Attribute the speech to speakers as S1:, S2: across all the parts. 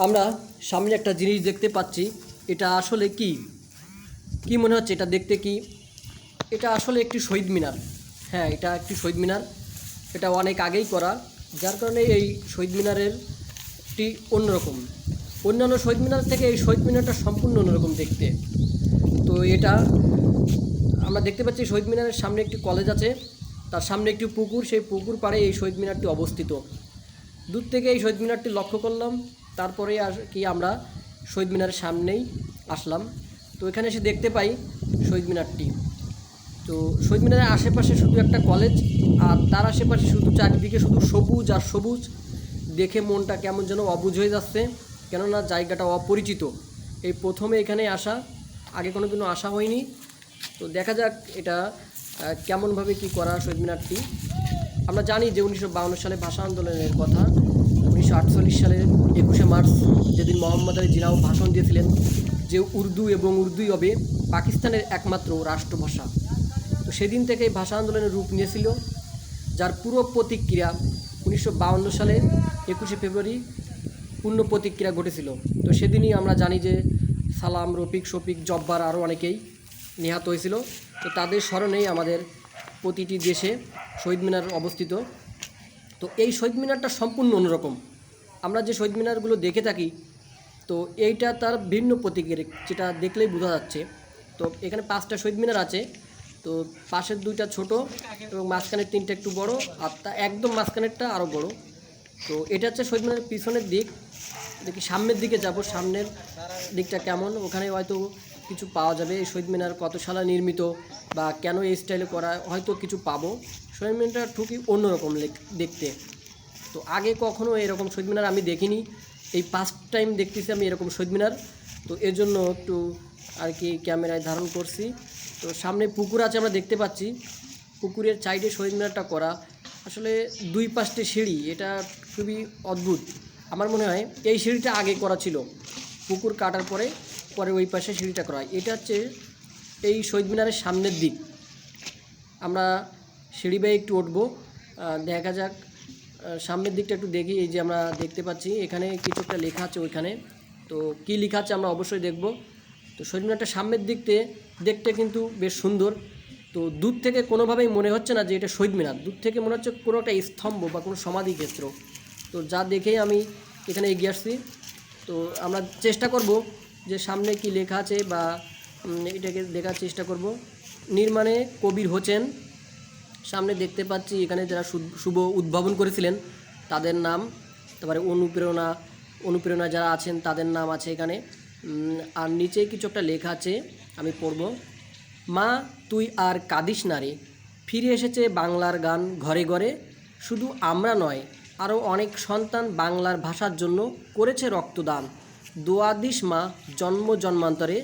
S1: আমরা সামনে একটা জিনিস দেখতে পাচ্ছি। এটা আসলে কি কি মনে হচ্ছে? এটা দেখতে কি? এটা আসলে একটি শহীদ মিনার। হ্যাঁ, এটা একটি শহীদ মিনার। এটা অনেক আগেই করা, যার কারণে এই শহীদ মিনারের টি অন্যরকম। অন্যান্য শহীদ মিনার থেকে এই শহীদ মিনারটা সম্পূর্ণ অন্যরকম দেখতে। তো এটা আমরা দেখতে পাচ্ছি শহীদ মিনারের সামনে একটি কলেজ আছে, তার সামনে একটি পুকুর, সেই পুকুর পাড়ে এই শহীদ মিনারটি অবস্থিত। দূর থেকে এই শহীদ মিনারটি লক্ষ্য করলাম, তারপরে আর কি আমরা শহীদ মিনারের সামনেই আসলাম। তো এখানে এসে দেখতে পাই শহীদ মিনারটি। তো শহীদ মিনারের আশেপাশে শুধু একটা কলেজ, আর তার আশেপাশে শুধু চারিদিকে শুধু সবুজ আর সবুজ। দেখে মনটা কেমন যেন অবুঝ হয়ে যাচ্ছে, কেননা জায়গাটা অপরিচিত। এই প্রথমে এখানে আসা, আগে কোনো দিনও আসা হয়নি। তো দেখা যাক এটা কেমনভাবে কি করা শহীদ মিনারটি। আমরা জানি যে 1952 সালে ভাষা আন্দোলনের কথা। 1948 সালের 21শে মার্চ যেদিন মোহাম্মদ আলী জিনাও ভাষণ দিয়েছিলেন যে উর্দু এবং উর্দুই হবে পাকিস্তানের একমাত্র রাষ্ট্রভাষা। তো সেদিন থেকেই ভাষা আন্দোলনের রূপ নিয়েছিল, যার পুরো প্রতিক্রিয়া 1952 সালে 21শে ফেব্রুয়ারি পূর্ণ প্রতিক্রিয়া ঘটেছিল। তো সেদিনই আমরা জানি যে সালাম, রফিক, শফিক, জব্বার আরও অনেকেই নিহত হয়েছিল। তো তাদের স্মরণেই আমাদের প্রতিটি দেশে শহীদ মিনার অবস্থিত। তো এই শহীদ মিনারটা সম্পূর্ণ অন্যরকম। আমরা যে শহীদ মিনারগুলো দেখে থাকি, তো এইটা তার ভিন্ন প্রতীকের, যেটা দেখলেই বোঝা যাচ্ছে। তো এখানে 5টা শহীদ মিনার আছে। তো পাশের 2টা ছোট এবং মাঝখানের 3টা একটু বড়, আর তা একদম মাঝখানেরটা আরও বড়। তো এটা হচ্ছে শহীদ মিনারের পিছনের দিক। দেখি সামনের দিকে যাব, সামনের দিকটা কেমন, ওখানে হয়তো কিছু পাওয়া যাবে। এই শহীদ মিনার কত সালে নির্মিত বা কেন এই স্টাইলে করা, হয়তো কিছু পাবো। শহীদ মিনারটা ঠিকই অন্যরকম দেখতে। তো আগে কখনো এরকম শহীদ মিনার আমি দেখিনি, এই ফার্স্ট টাইম দেখতেছি আমি এরকম শহীদ মিনার। তো এর জন্য একটু আর কি ক্যামেরায় ধারণ করছি। তো সামনে পুকুর আছে, আমরা দেখতে পাচ্ছি পুকুরের সাইডে শহীদ মিনারটা করা। আসলে 2 পাশে সিঁড়ি, এটা খুবই অদ্ভুত। আমার মনে হয় এই সিঁড়িটা আগে করা ছিল, পুকুর কাটার পরে পরে ওই পাশে সিঁড়িটা করা হয়। এটা হচ্ছে এই শহীদ মিনারের সামনের দিক। আমরা সিঁড়ি বেয়ে একটু উঠবো, দেখা যাক। সামনের দিকটা একটু দেখি। এই যে আমরা দেখতে পাচ্ছি এখানে কিছু একটা লেখা আছে ওইখানে। তো কী লেখা আছে আমরা অবশ্যই দেখব। তো শহীদ মিনারটা সামনের দিকতে দেখতে কিন্তু বেশ সুন্দর। তো দূর থেকে কোনোভাবেই মনে হচ্ছে না যে এটা শহীদ মিনার, দূর থেকে মনে হচ্ছে কোনো একটা স্তম্ভ বা কোনো সমাধি ক্ষেত্র। তো যা দেখেই আমি এখানে এগিয়ে আসছি। তো আমরা চেষ্টা করব যে সামনে কি লেখা আছে বা এটাকে দেখার চেষ্টা করব। নির্মাণে কবির হোসেন। সামনে দেখতে পাচ্ছি এখানে যারা শুভ উদ্ভাবন করেছিলেন তাদের নাম, তারপরে অনুপ্রেরণা যারা আছেন তাদের নাম আছে এখানে। আর নিচে কিছু একটা লেখা আছে, আমি পড়ব। মা তুই আর কাঁদিস না রে, ফিরে এসেছে বাংলার গান ঘরে ঘরে। শুধু আমরা নয়, আরও অনেক সন্তান বাংলার ভাষার জন্য করেছে রক্তদান। দোয়া দিস মা জন্ম জন্মান্তরে,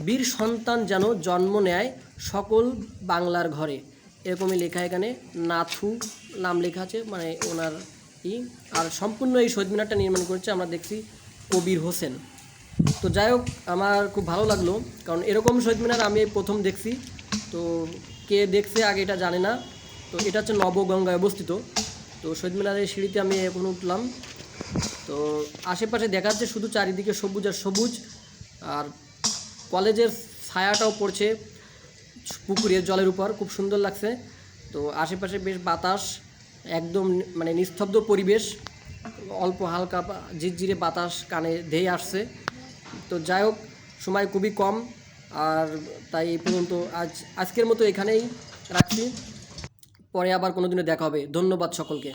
S1: বীর সন্তান যেন জন্ম নেয় সকল বাংলার ঘরে। এরকমই লেখা এখানে, নাথু নাম লেখা আছে, মানে ওনার ই। আর সম্পূর্ণ এই শহীদ মিনারটা নির্মাণ করেছে আমরা দেখছি কবির হোসেন। তো যাই হোক, আমার খুব ভালো লাগলো, কারণ এরকম শহীদ মিনার আমি প্রথম দেখছি। তো কে দেখছে আগে এটা জানে না। তো এটা হচ্ছে নবগঙ্গায় অবস্থিত। তো শহীদ মিনারের সিঁড়িতে আমি এখন উঠলাম। তো আশেপাশে দেখা যাচ্ছে শুধু চারিদিকে সবুজ আর সবুজ, আর কলেজের ছায়াটাও পড়ছে পুকুরের জলের উপর, খুব সুন্দর লাগছে। তো আশেপাশে বেশ বাতাস, একদম মানে নিস্তব্ধ পরিবেশ, অল্প হালকা ঝিরঝিরে বাতাস কানে ধেয়ে আসছে। তো যাই হোক, সময় খুবই কম, আর তাই এই পর্যন্ত আজকের মতো এখানেই রাখছি। পরে আবার কোনো দিনে দেখা হবে। ধন্যবাদ সকলকে।